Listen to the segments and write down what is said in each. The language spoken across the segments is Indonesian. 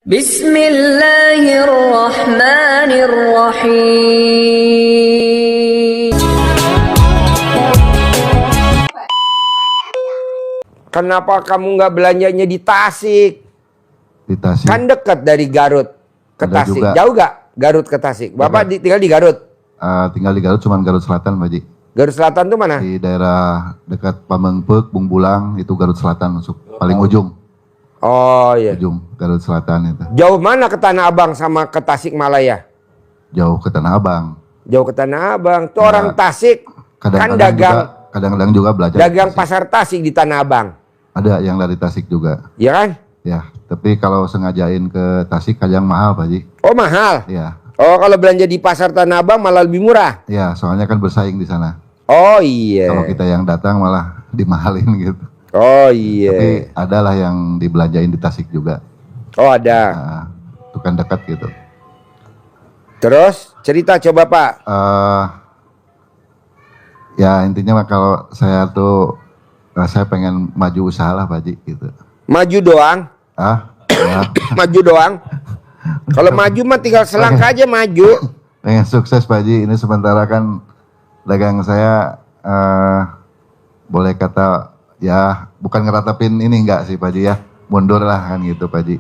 Bismillahirrahmanirrahim. Kenapa kamu nggak belanjanya di Tasik? Di Tasik. Kan dekat dari Garut ke Ada Tasik. juga. Jauh gak Garut ke Tasik? Bapak tinggal di Garut? Tinggal di Garut, cuman Garut Selatan, Pak Ji. Garut Selatan tuh mana? Di daerah dekat Pamengpeuk, Bungbulang, itu Garut Selatan masuk. Paling ujung, Oh iya. ujung Garut Selatan itu. Jauh mana ke Tanah Abang sama ke Tasik Malaya? Jauh ke Tanah Abang. Jauh ke Tanah Abang. Tuh Nah, orang Tasik kan Kadang-kadang juga belajar. dagang di Tasik. pasar Tasik di Tanah Abang. Ada yang dari Tasik juga. Ya kan? Ya, tapi kalau sengajain ke Tasik kadang mahal, Pak Ji. Oh mahal. Ya, Oh kalau belanja di pasar Tanah Abang malah lebih murah. ya, soalnya kan bersaing di sana. Oh iya. Kalau kita yang datang malah dimahalin gitu. Oh iya. Tapi adalah yang dibelanjain di Tasik juga. Oh ada. Nah, itu kan dekat gitu. Terus cerita coba Pak. Ya intinya mah kalau saya tuh saya pengen maju usaha lah Pak Ji gitu. Maju doang. Ya, Maju doang. Kalau maju mah tinggal selangkah aja maju. pengen sukses Pak Ji. Ini sementara kan dagang saya boleh kata ya bukan ngeratapin ini enggak sih Pak Ji ya. Mundur lah kan gitu Pak Ji.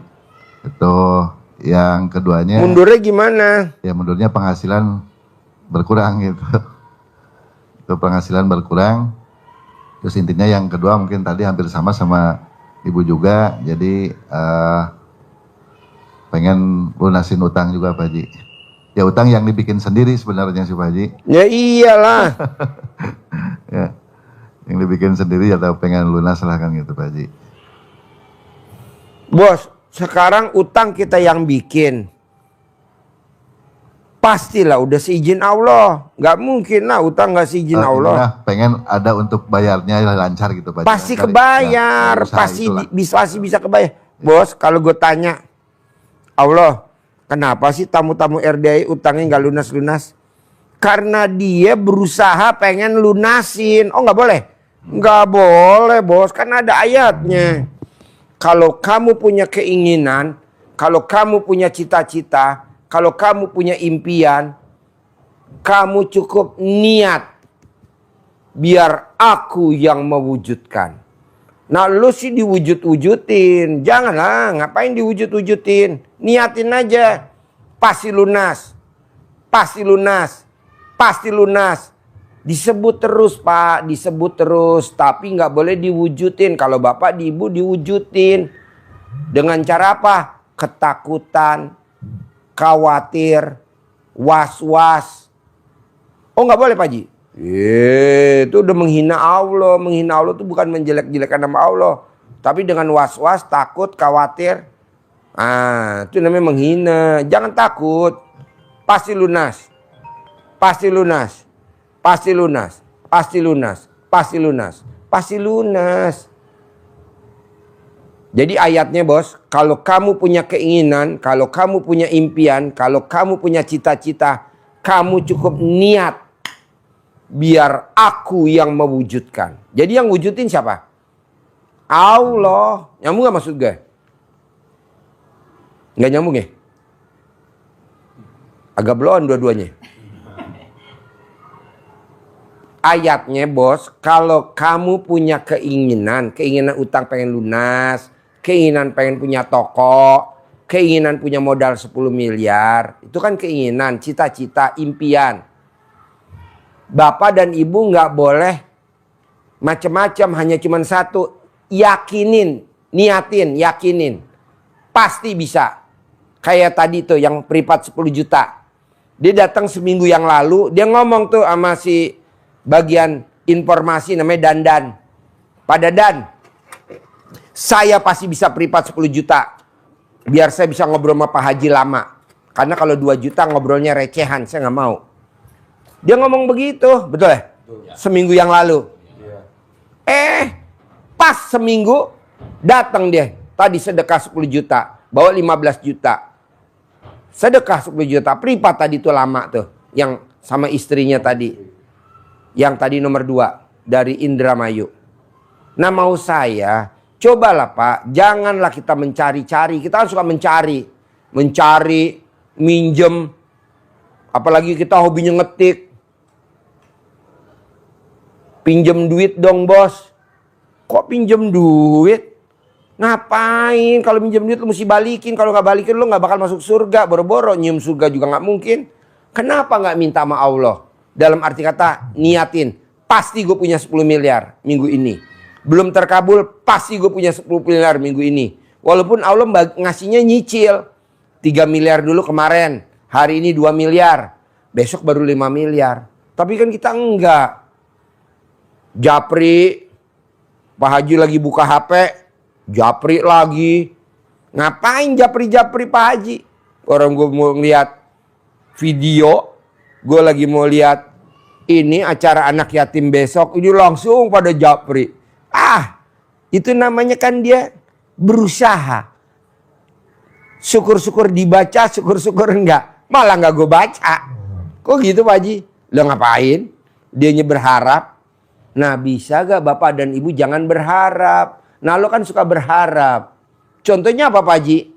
Itu yang keduanya. Mundurnya gimana? Ya mundurnya penghasilan berkurang gitu. Itu penghasilan berkurang. Terus intinya yang kedua mungkin tadi hampir sama ibu juga. Jadi pengen lunasin utang juga Pak Ji. Ya utang yang dibikin sendiri sebenarnya sih Pak Ji. Ya iyalah. Ya, yang dibikin sendiri atau pengen lunas lah kan gitu Pak Ji. Bos, sekarang utang kita yang bikin. Pastilah udah seizin Allah. Nggak mungkin lah utang nggak seizin Allah. Nah, pengen ada untuk bayarnya lancar gitu Pak Ji. Pasti kebayar, pasti bisa kebayar. Bos, kalau gue tanya, Allah, kenapa sih tamu-tamu RDI utangnya nggak lunas-lunas? Karena dia berusaha pengen lunasin. Oh nggak boleh? Nggak boleh bos, karena ada ayatnya. Kalau kamu punya keinginan, kalau kamu punya cita-cita, kalau kamu punya impian, kamu cukup niat. Biar aku yang mewujudkan. Nah lu sih diwujud-wujudin. Janganlah, ngapain diwujud-wujudin. Niatin aja. Pasti lunas. Pasti lunas. Pasti lunas. Disebut terus Pak, disebut terus. Tapi nggak boleh diwujudin. Kalau bapak di ibu diwujudin. Dengan cara apa? Ketakutan, khawatir, was-was. Oh nggak boleh Pak Ji? Itu udah menghina Allah. Menghina Allah itu bukan menjelek-jelekan nama Allah. Tapi dengan was-was, takut, khawatir. Itu namanya menghina. Jangan takut. Pasti lunas. Pasti lunas. Pasti lunas. Pasti lunas. Pasti lunas. Pasti lunas. Jadi ayatnya bos, kalau kamu punya keinginan, kalau kamu punya impian, kalau kamu punya cita-cita, kamu cukup niat. Biar aku yang mewujudkan. Jadi yang wujudin siapa? Allah. Nyambung gak maksud gue? Gak nyambung ya? Agak blow-on dua-duanya. Ayatnya bos, kalau kamu punya keinginan utang pengen lunas, keinginan pengen punya toko, keinginan punya modal 10 miliar, itu kan keinginan, cita-cita, impian. Bapak dan ibu nggak boleh macam-macam, hanya cuma satu. Yakinin, niatin, yakinin. Pasti bisa. Kayak tadi tuh yang privat 10 juta. Dia datang seminggu yang lalu, dia ngomong tuh sama si bagian informasi namanya Dandan. Pak Dadan, saya pasti bisa privat 10 juta. Biar saya bisa ngobrol sama Pak Haji lama. Karena kalau 2 juta ngobrolnya recehan, saya nggak mau. Dia ngomong begitu, betul ya? Seminggu yang lalu. Pas seminggu datang dia. Tadi sedekah 10 juta, bawa 15 juta. Sedekah 10 juta, privat tadi tuh lama tuh. Yang sama istrinya tadi. Yang tadi nomor 2 dari Indramayu. Nah mau saya, cobalah Pak, janganlah kita mencari-cari. Kita kan suka mencari. mencari, minjem. Apalagi kita hobinya ngetik. Pinjem duit dong bos. Kok pinjem duit? Ngapain? Kalau pinjem duit lu mesti balikin. Kalau nggak balikin lu nggak bakal masuk surga. Boro-boro nyium surga juga nggak mungkin. Kenapa nggak minta sama Allah? Dalam arti kata niatin. Pasti gue punya 10 miliar minggu ini. Belum terkabul, pasti gue punya 10 miliar minggu ini. Walaupun Allah ngasihnya nyicil. 3 miliar dulu kemarin. Hari ini 2 miliar. Besok baru 5 miliar. Tapi kan kita enggak. Japri. Pak Haji lagi buka HP. Japri lagi. Ngapain japri-japri Pak Haji? Orang gue mau lihat video. Gue lagi mau lihat ini acara anak yatim besok. Ini langsung pada japri. Itu namanya kan dia berusaha. Syukur-syukur dibaca, syukur-syukur enggak. Malah enggak gue baca. Kok gitu Pak Haji? Lo ngapain? Dianya berharap. Nah bisa gak Bapak dan Ibu jangan berharap. Nah lo kan suka berharap. Contohnya apa Pak Haji?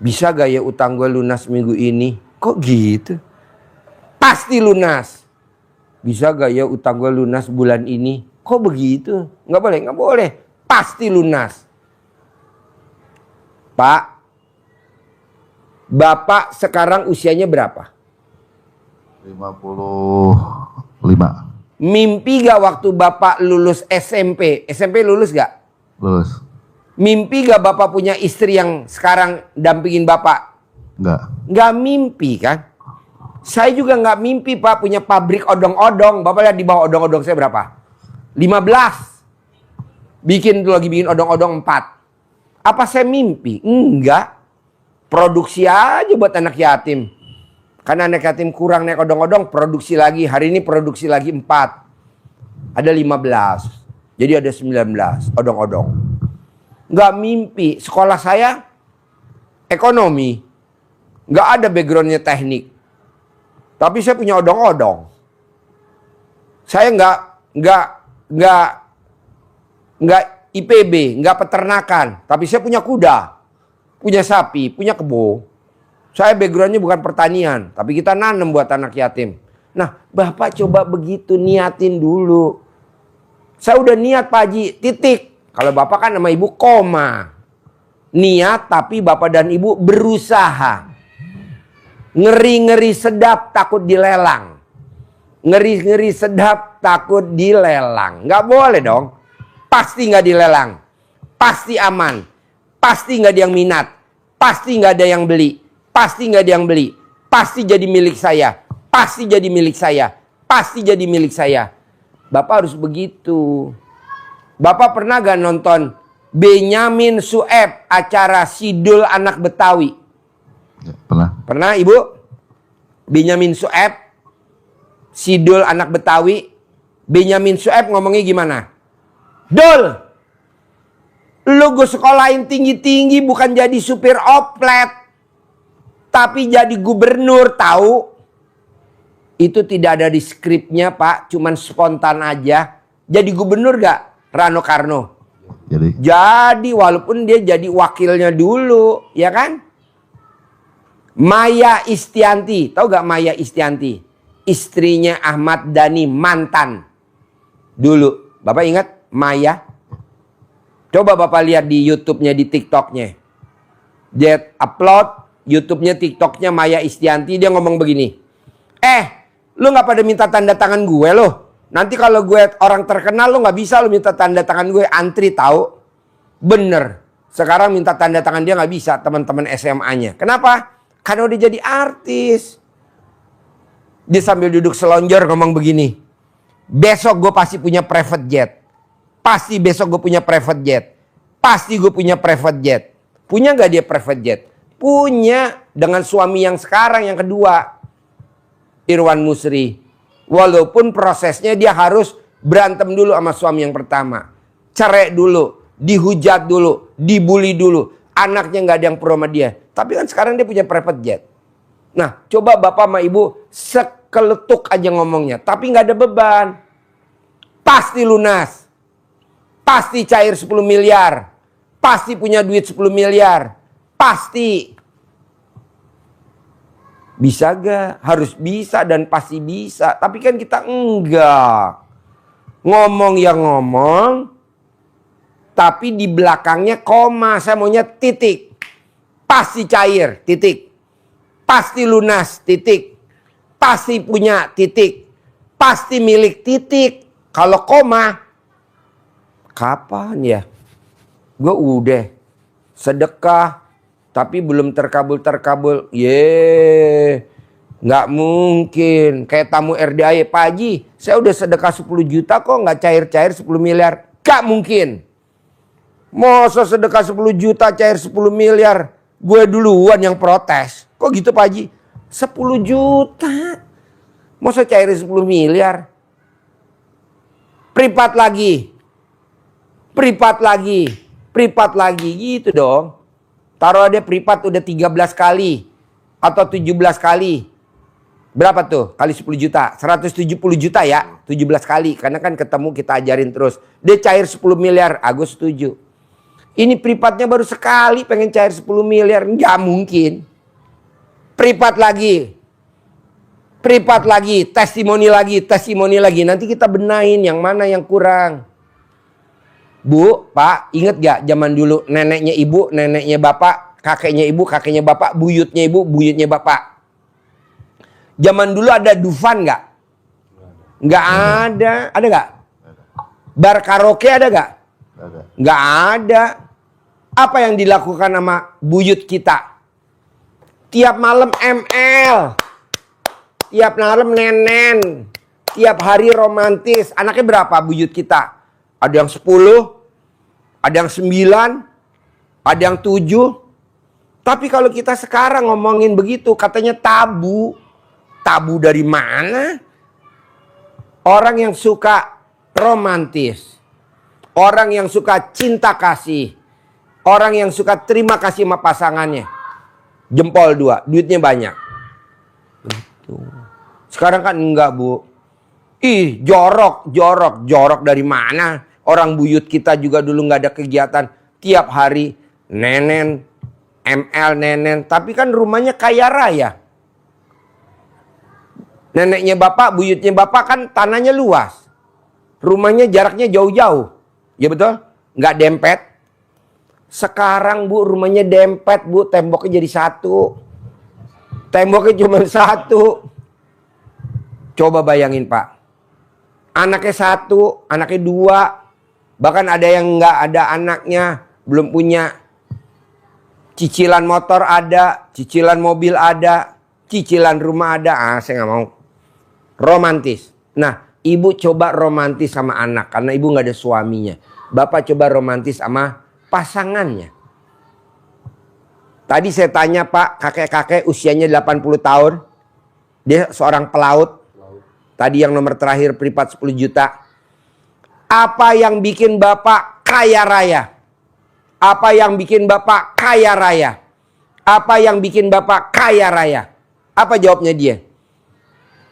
Bisa gak ya utang gue lunas minggu ini? Kok gitu? Pasti lunas. Bisa gak ya utang gue lunas bulan ini? Kok begitu? Nggak boleh, nggak boleh. Pasti lunas. Pak, Bapak sekarang usianya berapa? 55. Mimpi gak waktu Bapak lulus SMP? SMP lulus gak? Lulus. Mimpi gak Bapak punya istri yang sekarang dampingin Bapak? Enggak. Nggak mimpi kan? Saya juga nggak mimpi Pak punya pabrik odong-odong. Bapak lihat di bawah odong-odong saya berapa? 15. Bikin lagi bikin odong-odong 4. Apa saya mimpi? Enggak. Produksi aja buat anak yatim. Karena anak yatim kurang naik odong-odong, produksi lagi. Hari ini produksi lagi 4. Ada 15. Jadi ada 19 odong-odong. Enggak mimpi. Sekolah saya ekonomi. Enggak ada backgroundnya teknik. Tapi saya punya odong-odong. Saya enggak IPB, enggak peternakan. Tapi saya punya kuda, punya sapi, punya kebo. Saya backgroundnya bukan pertanian, tapi kita nanam buat anak yatim. Nah, Bapak coba begitu niatin dulu. Saya udah niat Pak Haji, titik. Kalau Bapak kan sama Ibu koma. Niat tapi Bapak dan Ibu berusaha. Ngeri-ngeri sedap takut dilelang. Ngeri-ngeri sedap takut dilelang. Nggak boleh dong. Pasti nggak dilelang. Pasti aman. Pasti nggak ada yang minat. Pasti nggak ada yang beli. Pasti nggak ada yang beli. Pasti jadi milik saya. Pasti jadi milik saya. Pasti jadi milik saya. Bapak harus begitu. Bapak pernah gak nonton Benyamin Sueb acara Sidul Anak Betawi? Ya, pernah. Pernah Ibu? Benyamin Sueb Sidul Anak Betawi. Benyamin Sueb ngomongnya gimana? Dul, lu gue sekolahin tinggi-tinggi bukan jadi supir oplet, tapi jadi gubernur, tahu? Itu tidak ada di skripnya Pak, cuman spontan aja. Jadi gubernur gak Rano Karno? Jadi walaupun dia jadi wakilnya dulu, ya kan? Maya Istianti, tahu gak Maya Istianti? Istrinya Ahmad Dhani, mantan. Dulu, Bapak ingat Maya? Coba Bapak lihat di YouTube-nya, di TikTok-nya. Dia upload YouTube-nya, TikTok-nya Maya Istianti, dia ngomong begini. Lu gak pada minta tanda tangan gue loh. Nanti kalau gue orang terkenal, lu gak bisa lu minta tanda tangan gue, antri tahu. Bener. Sekarang minta tanda tangan dia gak bisa, teman-teman SMA-nya. Kenapa? Karena udah jadi artis. Dia sambil duduk selonjor ngomong begini. Besok gue pasti punya private jet. Pasti besok gue punya private jet. Pasti gue punya private jet. Punya gak dia private jet? Punya. Dengan suami yang sekarang, yang kedua. Irwan Musri. Walaupun prosesnya dia harus berantem dulu sama suami yang pertama. Cerai dulu. Dihujat dulu. Dibully dulu. Anaknya gak ada yang pro sama dia. Tapi kan sekarang dia punya private jet. Nah, coba Bapak sama Ibu sekeletuk aja ngomongnya. Tapi gak ada beban. Pasti lunas. Pasti cair 10 miliar. Pasti punya duit 10 miliar. Pasti. Bisa gak? Harus bisa dan pasti bisa. Tapi kan kita enggak. Ngomong ya ngomong. Tapi di belakangnya koma. Saya maunya titik. Pasti cair. Titik. Pasti lunas. Titik. Pasti punya. Titik. Pasti milik. Titik. Kalau koma. Kapan ya? Gue udah. Sedekah. Tapi belum terkabul-terkabul. Nggak mungkin. Kayak tamu RDAI. Pak Haji, saya udah sedekah 10 juta kok nggak cair-cair 10 miliar. Nggak mungkin. Masa sedekah 10 juta cair 10 miliar. Gue duluan yang protes. Kok gitu Pak Haji? 10 juta. Masa cair 10 miliar. Privat lagi. Privat lagi. Privat lagi. Gitu dong. Taruh ada privat udah 13 kali. Atau 17 kali. Berapa tuh? Kali 10 juta. 170 juta ya. 17 kali. Karena kan ketemu kita ajarin terus. Dia cair 10 miliar. Aku setuju. Ini privatnya baru sekali pengen cair 10 miliar. Nggak mungkin. Privat lagi. Privat lagi. Testimoni lagi. Testimoni lagi. Nanti kita benahin yang mana yang kurang. Bu, Pak, inget gak zaman dulu neneknya ibu, neneknya bapak, kakeknya ibu, kakeknya bapak, buyutnya ibu, buyutnya bapak. Zaman dulu ada Dufan gak? Gak ada. Ada gak? Bar karaoke ada gak? Gak ada. Apa yang dilakukan sama buyut kita? Tiap malam ML. Tiap malam nenen. Tiap hari romantis. Anaknya berapa buyut kita? Ada yang 10, ada yang 9, ada yang 7. Tapi kalau kita sekarang ngomongin begitu, katanya tabu. Tabu dari mana? Orang yang suka romantis. Orang yang suka cinta kasih. Orang yang suka terima kasih sama pasangannya. Jempol 2, duitnya banyak. Sekarang kan enggak, Bu. Ih, jorok, jorok. Jorok dari mana? Orang buyut kita juga dulu nggak ada kegiatan. Tiap hari nenen, ML nenen. Tapi kan rumahnya kaya raya. Neneknya bapak, buyutnya bapak kan tanahnya luas. Rumahnya jaraknya jauh-jauh. Ya betul? Nggak dempet. Sekarang Bu, rumahnya dempet Bu. Temboknya jadi 1. Temboknya cuma 1. Coba bayangin Pak. Anaknya 1, anaknya 2. Bahkan ada yang nggak ada anaknya, belum punya. Cicilan motor ada, cicilan mobil ada, cicilan rumah ada. Ah, saya nggak mau. Romantis. Nah, ibu coba romantis sama anak karena ibu nggak ada suaminya. Bapak coba romantis sama pasangannya. Tadi saya tanya Pak, kakek-kakek usianya 80 tahun. Dia seorang pelaut. Tadi yang nomor terakhir privat 10 juta. Apa yang bikin Bapak kaya raya? Apa yang bikin Bapak kaya raya? Apa yang bikin Bapak kaya raya? Apa jawabnya dia?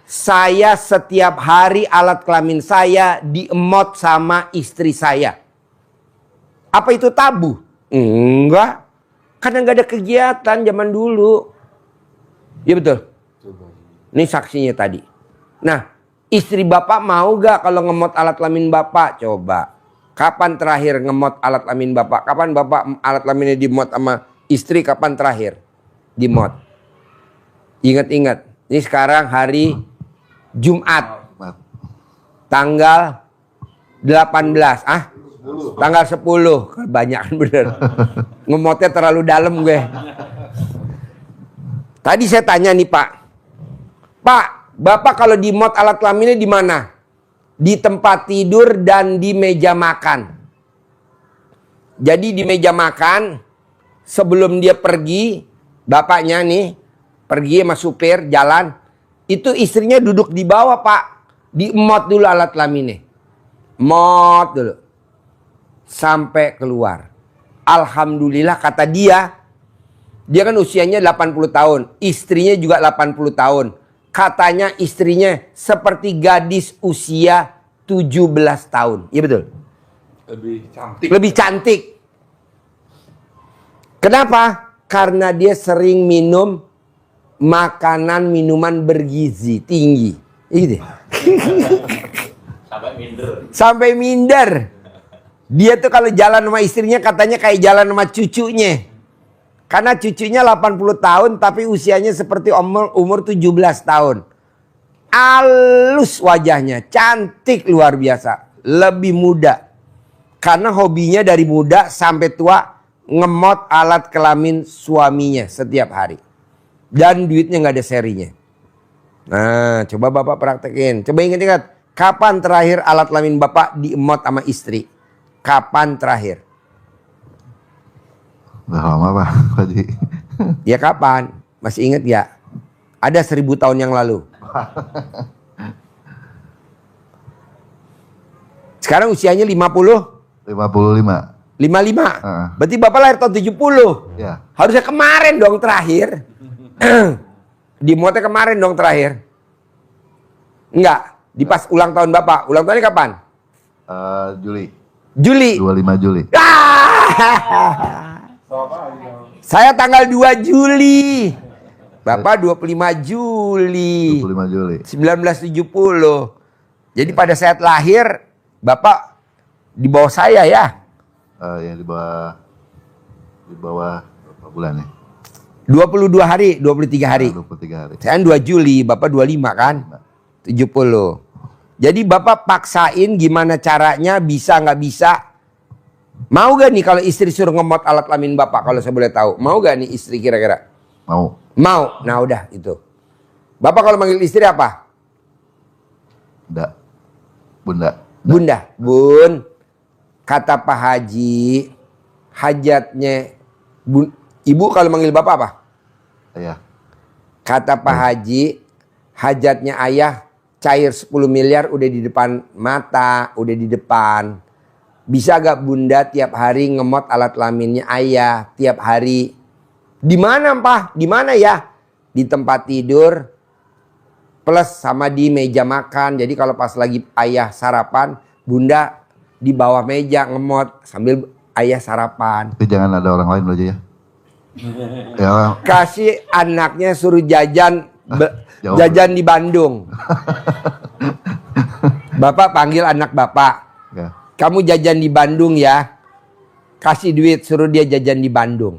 Saya setiap hari alat kelamin saya diemot sama istri saya. Apa itu tabu? Enggak. Karena nggak ada kegiatan zaman dulu. Ya betul. Ini saksinya tadi. Nah. Istri Bapak mau gak kalau ngemot alat kelamin Bapak? Coba. Kapan terakhir ngemot alat kelamin Bapak? Kapan Bapak alat kelaminnya dimot sama istri? Kapan terakhir dimot? Ingat-ingat. Ini sekarang hari Jumat. Tanggal 18. Tanggal 10. Kebanyakan bener. Ngemotnya terlalu dalam gue. Tadi saya tanya nih Pak. Pak. Bapak kalau di mod alat kelaminnya di mana? Di tempat tidur dan di meja makan. Jadi di meja makan sebelum dia pergi, bapaknya nih pergi sama supir jalan, itu istrinya duduk di bawah Pak, di mod dulu alat kelaminnya. Mod dulu. Sampai keluar. Alhamdulillah kata dia kan usianya 80 tahun, istrinya juga 80 tahun. Katanya istrinya seperti gadis usia 17 tahun. Iya betul? Lebih cantik. Lebih cantik. Kenapa? Karena dia sering minum makanan minuman bergizi tinggi. Gitu. Sampai minder. Dia tuh kalau jalan sama istrinya katanya kayak jalan sama cucunya. Karena cucunya 80 tahun tapi usianya seperti umur 17 tahun. Halus wajahnya, cantik luar biasa, lebih muda. Karena hobinya dari muda sampai tua ngemot alat kelamin suaminya setiap hari. Dan duitnya nggak ada serinya. Nah, coba Bapak praktekin. Coba ingat-ingat, kapan terakhir alat kelamin Bapak diemot sama istri? Kapan terakhir? Udah lama Pak Haji. Ya kapan? Masih ingat ya? Ada 1000 tahun yang lalu. Sekarang usianya 50? 55. 55? Berarti Bapak lahir tahun 70? Ya. Harusnya kemarin dong terakhir. Dimotnya kemarin dong terakhir. Enggak, di pas ulang tahun Bapak. Ulang tahunnya kapan? Juli. Juli. 25 Juli. Saya tanggal 2 Juli. Bapak 25 Juli. 25 Juli. 1970. Jadi pada saat lahir Bapak di bawah saya ya. Ya di bawah berapa bulan nih? 22 hari, 23 hari. 23 hari. Saya 2 Juli, Bapak 25 kan? 70. Jadi Bapak paksain gimana caranya, bisa nggak bisa. Mau gak nih kalau istri suruh ngemot alat kelamin Bapak, kalau saya boleh tahu? Mau gak nih istri kira-kira? Mau. Mau. Nah udah itu. Bapak kalau manggil istri apa? Bunda. Bunda. Bun. Kata Pak Haji, hajatnya Ibu kalau manggil Bapak apa? Ayah. Kata Pak Haji, hajatnya ayah cair 10 miliar udah di depan mata, udah di depan. Bisa gak Bunda tiap hari ngemot alat kelaminnya ayah tiap hari? Di mana Pak? Di mana ya? Di tempat tidur plus sama di meja makan. Jadi kalau pas lagi ayah sarapan, Bunda di bawah meja ngemot sambil ayah sarapan. Tapi jangan ada orang lain aja ya. Ya. Kasih anaknya suruh jajan jajan di Bandung. Bapak panggil anak Bapak. Ya. Kamu jajan di Bandung ya. Kasih duit suruh dia jajan di Bandung.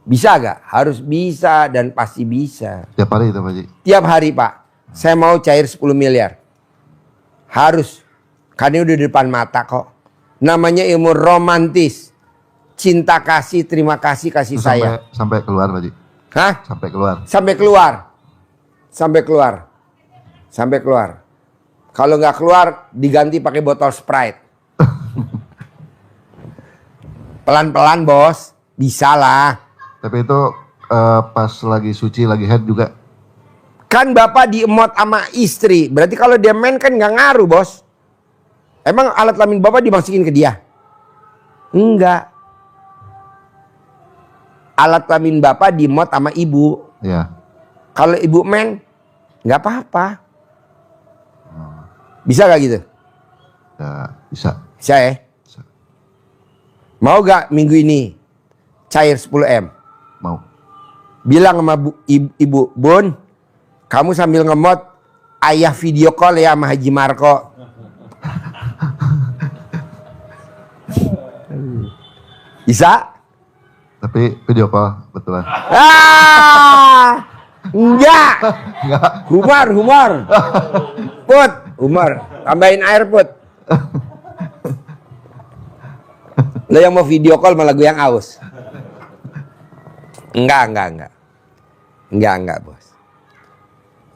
Bisa gak? Harus bisa dan pasti bisa. Tiap hari itu Pak Haji? Tiap hari Pak. Saya mau cair 10 miliar. Harus. Karena udah di depan mata kok. Namanya ilmu romantis. Cinta kasih, terima kasih, kasih sayang. Sampai keluar Pak Haji? Hah? Sampai keluar? Sampai keluar. Sampai keluar. Sampai keluar. Kalau nggak keluar, diganti pakai botol Sprite. Pelan-pelan bos. Bisa lah. Tapi itu pas lagi suci, lagi head juga? Kan Bapak diemot sama istri. Berarti kalau dia main kan nggak ngaruh bos. Emang alat kelamin Bapak dimasukin ke dia? Enggak. Alat kelamin Bapak dimot sama ibu. Iya. Kalau ibu main, nggak apa-apa. Bisa gak gitu? Ya, bisa. Bisa ya? Bisa. Mau gak minggu ini cair 10M? Mau. Bilang sama ibu, Bun, kamu sambil ngemot, ayah video call ya sama Haji Marco. Bisa? Tapi video call betulan. Enggak. Enggak. Humor. Put, humor. Tambahin air, Put. Lo yang mau video call malah gue yang aus. Enggak, bos.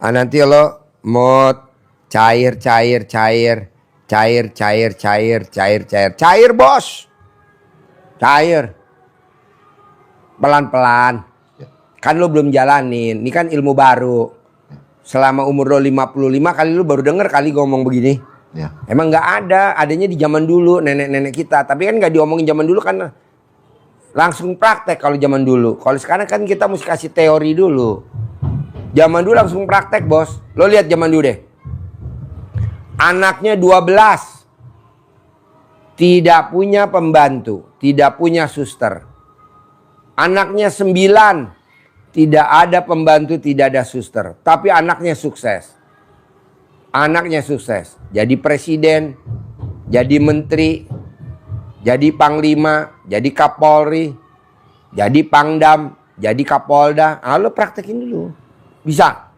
Nanti lo mau cair, bos. Cair. Pelan-pelan. Kan lo belum jalanin. Ini kan ilmu baru. Selama umur lo 55 kali lo baru denger kali ngomong begini. Ya. Emang nggak ada. Adanya di zaman dulu nenek-nenek kita. Tapi kan nggak diomongin zaman dulu kan langsung praktek kalau zaman dulu. Kalau sekarang kan kita mesti kasih teori dulu. Zaman dulu langsung praktek bos. Lo lihat zaman dulu deh. Anaknya 12. Tidak punya pembantu. Tidak punya suster. Anaknya 9. Tidak ada pembantu, tidak ada suster. Tapi anaknya sukses. Anaknya sukses. Jadi presiden, jadi menteri, jadi panglima, jadi kapolri, jadi pangdam, jadi kapolda. Lo praktekin dulu. Bisa.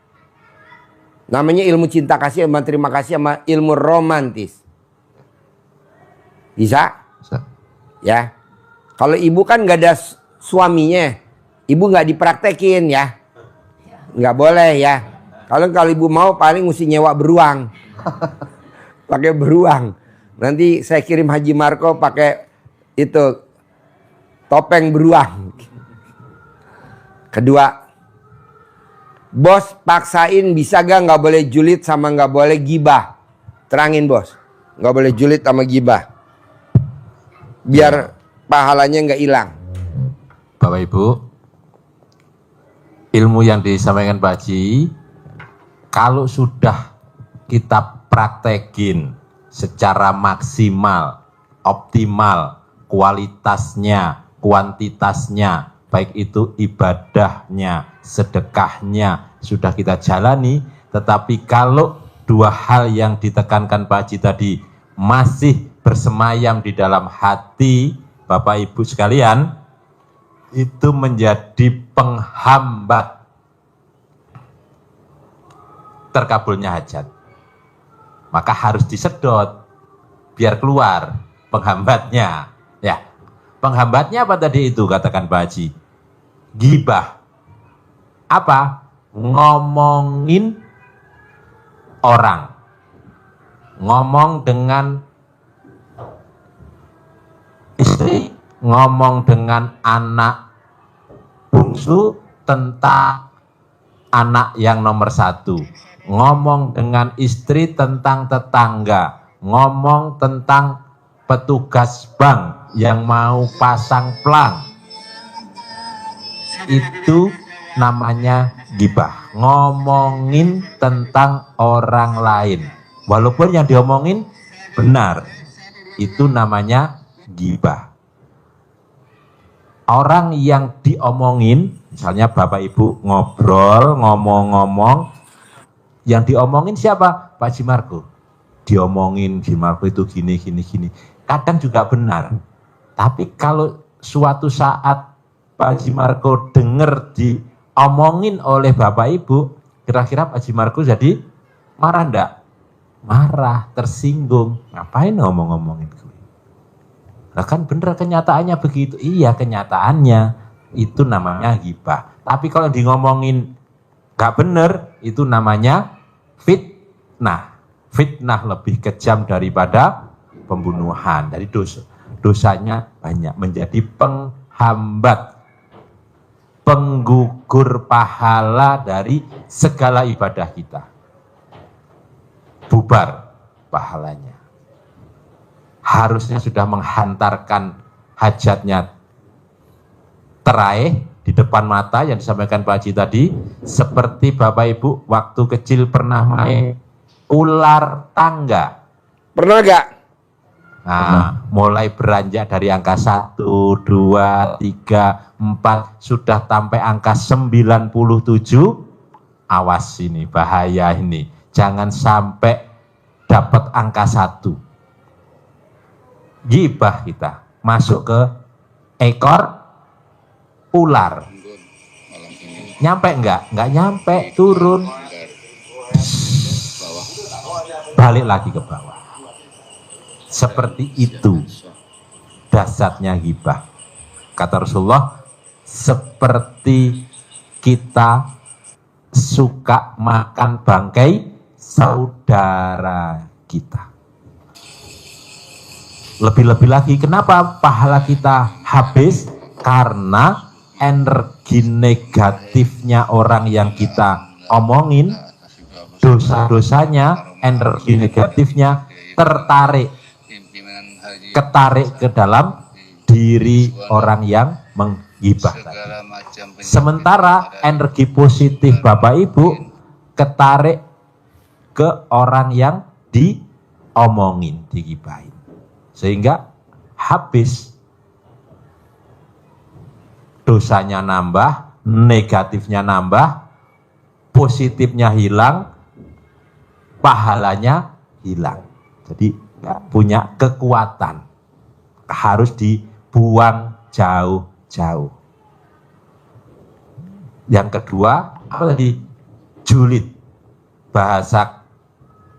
Namanya ilmu cinta kasih, ilmu terima kasih, sama ilmu romantis. Bisa? Bisa. Ya. Kalau ibu kan gak ada suaminya, ibu gak dipraktekin ya. Nggak boleh ya. Kalau ibu mau paling mesti nyewa beruang. Pakai beruang. Nanti saya kirim Haji Marco pakai itu topeng beruang. Kedua, bos paksain bisa gak nggak boleh julid sama nggak boleh gibah. Terangin bos, nggak boleh julid sama gibah. Biar pahalanya nggak hilang. Bapak Ibu, ilmu yang disampaikan Pak Haji, kalau sudah kita praktekin secara maksimal, optimal, kualitasnya, kuantitasnya, baik itu ibadahnya, sedekahnya, sudah kita jalani, tetapi kalau dua hal yang ditekankan Pak Haji tadi masih bersemayam di dalam hati Bapak Ibu sekalian, itu menjadi penghambat terkabulnya hajat. Maka harus disedot biar keluar penghambatnya. Ya, penghambatnya apa tadi itu katakan Pak Haji? Gibah. Apa? Ngomongin orang. Ngomong dengan istri, ngomong dengan anak bungsu tentang anak yang nomor 1, ngomong dengan istri tentang tetangga, ngomong tentang petugas bank yang mau pasang plang, itu namanya gibah. Ngomongin tentang orang lain walaupun yang diomongin benar, itu namanya gibah. Orang yang diomongin, misalnya Bapak Ibu ngobrol, ngomong-ngomong, yang diomongin siapa? Pak Haji Marco. Diomongin Haji Marco itu gini. Kadang juga benar. Tapi kalau suatu saat Pak Haji Marco dengar diomongin oleh Bapak Ibu, kira-kira Pak Haji Marco jadi marah enggak? Marah, tersinggung. Ngapain ngomong-ngomongin gue? Nah kan bener kenyataannya begitu. Iya kenyataannya itu namanya gibah. Tapi kalau di ngomongin gak bener, itu namanya fitnah. Fitnah lebih kejam daripada pembunuhan. Dari dosanya banyak, menjadi penghambat, penggugur pahala dari segala ibadah kita. Bubar pahalanya. Harusnya sudah menghantarkan hajatnya teraih di depan mata yang disampaikan Pak Haji tadi, seperti Bapak Ibu waktu kecil pernah main ular tangga. Pernah gak? Nah, mulai beranjak dari angka 1, 2, 3, 4, sudah sampai angka 97, awas ini, bahaya ini. Jangan sampai dapat angka 1. Gibah kita masuk ke ekor ular. Nyampe enggak? Enggak nyampe, turun. Balik lagi ke bawah. Seperti itu dasarnya gibah. Kata Rasulullah, seperti kita suka makan bangkai saudara kita. Lebih-lebih lagi, kenapa pahala kita habis? Karena energi negatifnya orang yang kita omongin, dosa-dosanya, energi negatifnya ketarik ke dalam diri orang yang menggibah tadi. Sementara energi positif Bapak Ibu ketarik ke orang yang diomongin, digibahin. Sehingga habis dosanya nambah, negatifnya nambah, positifnya hilang, pahalanya hilang. Jadi nggak punya kekuatan, harus dibuang jauh-jauh. Yang kedua, apa tadi? Julid. Bahasa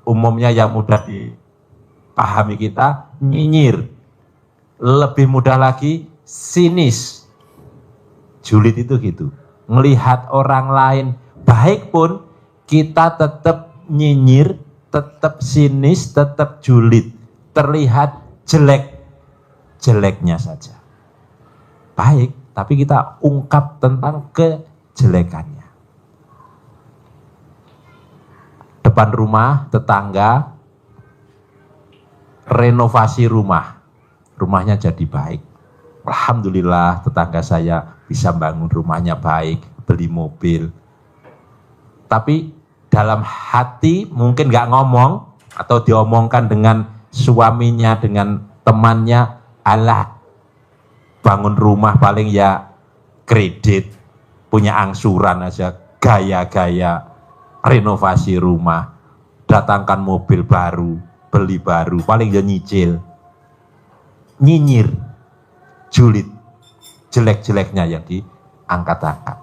umumnya yang mudah dipahami kita, nyinyir. Lebih mudah lagi, sinis. Julid itu gitu. Melihat orang lain baik pun, kita tetap nyinyir, tetap sinis, tetap julid. Terlihat jelek-jeleknya saja. Baik, tapi kita ungkap tentang kejelekannya. Depan rumah, tetangga, renovasi rumah. Rumahnya jadi baik. Alhamdulillah tetangga saya bisa bangun rumahnya baik, beli mobil. Tapi dalam hati mungkin nggak ngomong atau diomongkan dengan suaminya, dengan temannya, alah bangun rumah paling ya kredit, punya angsuran aja, gaya-gaya renovasi rumah, datangkan mobil baru, beli baru, paling ya nyicil. Nyinyir, julid, jelek-jeleknya yang diangkat-angkat.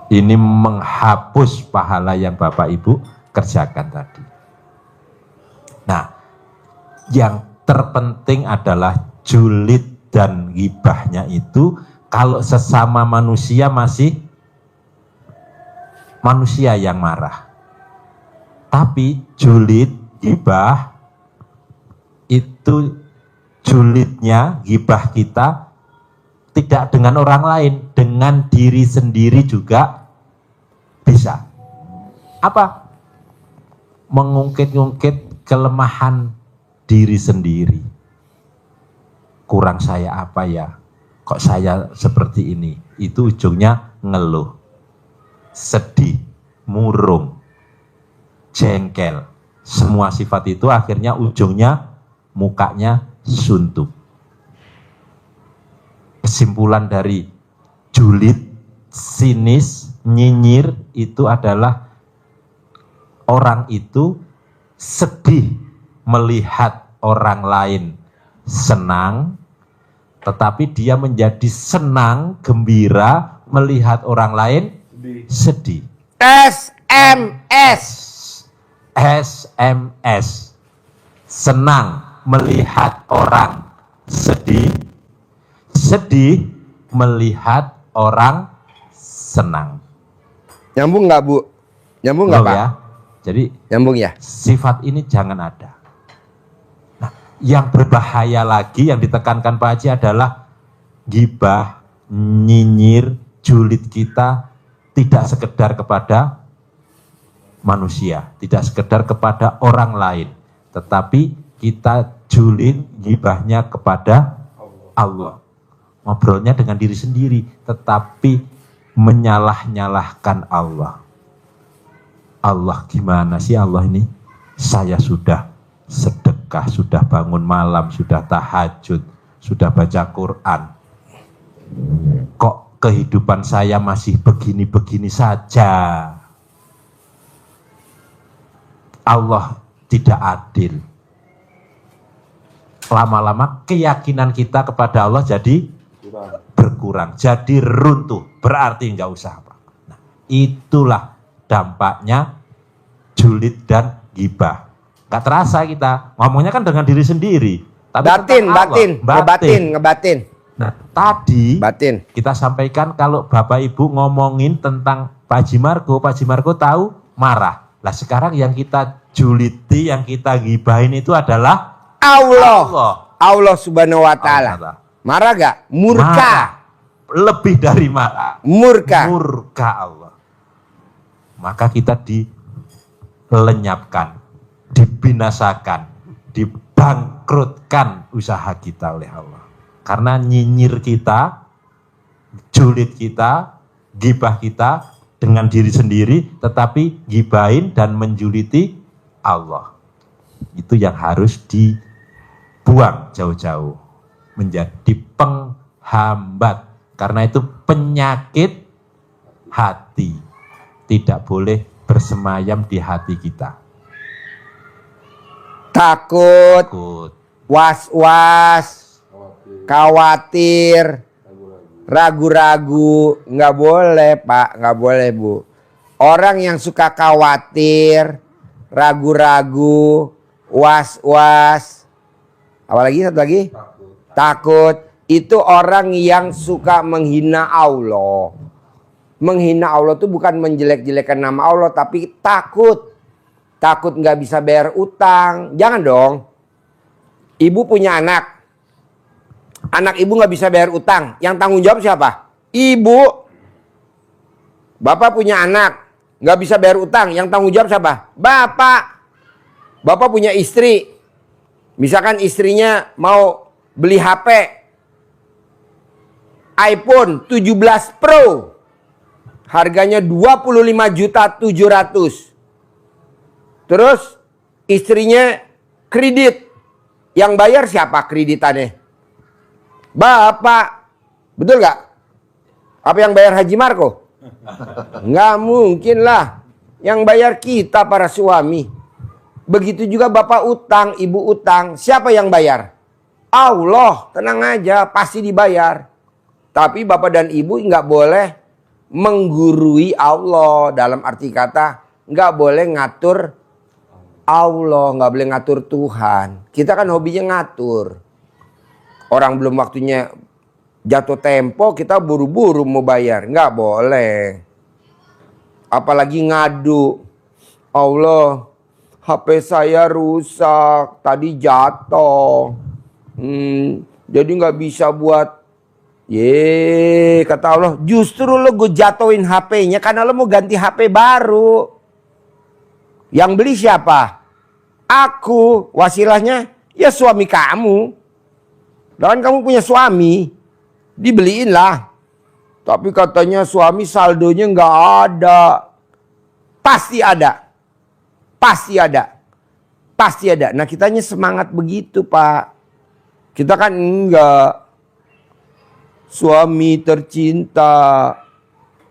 Ini menghapus pahala yang Bapak Ibu kerjakan tadi. Nah, yang terpenting adalah julid dan ghibahnya itu kalau sesama manusia masih manusia yang marah. Tapi julid, ghibah itu julidnya, ghibah kita tidak dengan orang lain, dengan diri sendiri juga bisa. Apa? Mengungkit-ungkit kelemahan diri sendiri. Kurang saya apa ya? Kok saya seperti ini? Itu ujungnya ngeluh, sedih, murung, jengkel. Semua sifat itu akhirnya ujungnya mukanya suntuk. Kesimpulan dari julid, sinis, nyinyir itu adalah orang itu sedih melihat orang lain senang, tetapi dia menjadi senang, gembira melihat orang lain sedih. SMS. SMS. Senang melihat orang sedih, sedih melihat orang senang. Nyambung nggak Bu? Nyambung nggak Pak? Ya? Jadi nyambung ya. Sifat ini jangan ada. Nah, yang berbahaya lagi yang ditekankan Pak Haji adalah ghibah, nyinyir, julid kita tidak sekedar kepada manusia, tidak sekedar kepada orang lain, tetapi kita julid, ghibahnya kepada Allah. Ngobrolnya dengan diri sendiri, tetapi menyalah-nyalahkan Allah. Allah gimana sih Allah ini? Saya sudah sedekah, sudah bangun malam, sudah tahajud, sudah baca Quran. Kok kehidupan saya masih begini-begini saja? Allah tidak adil. Lama-lama keyakinan kita kepada Allah jadi berkurang, jadi runtuh, berarti nggak usah apa. Nah, itulah dampaknya julid dan ghibah. Nggak terasa kita ngomongnya kan dengan diri sendiri, tapi batin. Nah, tadi batin. Kita sampaikan kalau Bapak Ibu ngomongin tentang Pak Haji Margo tahu marah. Lah sekarang yang kita juliti, yang kita ghibahin itu adalah Allah Subhanahu wa ta'ala. Marah gak? Murka. Marah. Lebih dari marah. Murka Allah. Maka kita dilenyapkan, dibinasakan, dibangkrutkan usaha kita oleh Allah. Karena nyinyir kita, julid kita, ghibah kita dengan diri sendiri, tetapi ghibahin dan menjuliti Allah. Itu yang harus dibuang jauh-jauh. Menjadi hambat. Karena itu penyakit hati tidak boleh bersemayam di hati kita. Takut, Takut, was-was, khawatir, ragu-ragu, nggak boleh Pak, nggak boleh Bu. Orang yang suka khawatir, ragu-ragu, was-was, apalagi satu lagi, takut, itu orang yang suka menghina Allah. Menghina Allah itu bukan menjelek-jelekan nama Allah, tapi takut. Takut nggak bisa bayar utang. Jangan dong. Ibu punya anak. Anak ibu nggak bisa bayar utang. Yang tanggung jawab siapa? Ibu. Bapak punya anak. Nggak bisa bayar utang. Yang tanggung jawab siapa? Bapak. Bapak punya istri. Misalkan istrinya mau beli HP. iPhone 17 Pro. Harganya 25.700.000. Terus istrinya kredit. Yang bayar siapa kreditannya? Bapak. Betul gak? Apa yang bayar Haji Marco? Nggak mungkin lah. Yang bayar kita para suami. Begitu juga bapak utang, ibu utang. Siapa yang bayar? Allah. Tenang aja, pasti dibayar. Tapi bapak dan ibu nggak boleh menggurui Allah. Dalam arti kata nggak boleh ngatur Allah, nggak boleh ngatur Tuhan. Kita kan hobinya ngatur. Orang belum waktunya jatuh tempo, kita buru-buru mau bayar. Nggak boleh. Apalagi ngadu. Allah, HP saya rusak, tadi jatuh. Jadi nggak bisa buat. Kata Allah, justru lo gue jatuhin HP-nya karena lo mau ganti HP baru. Yang beli siapa? Aku. Wasilahnya ya suami kamu. Dan kamu punya suami. Dibeliin lah. Tapi katanya suami saldonya nggak ada. Pasti ada. Pasti ada. Pasti ada. Nah kitanya semangat begitu Pak. Kita kan enggak. Suami tercinta.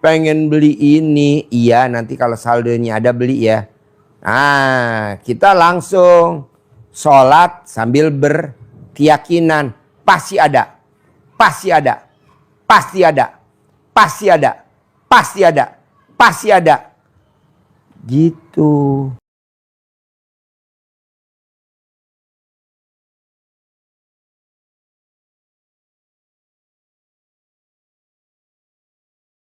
Pengen beli ini. Iya nanti kalau saldonya ada beli ya. Nah, kita langsung sholat sambil berkeyakinan. Pasti ada. Pasti ada. Pasti ada. Pasti ada. Pasti ada. Pasti ada. Gitu.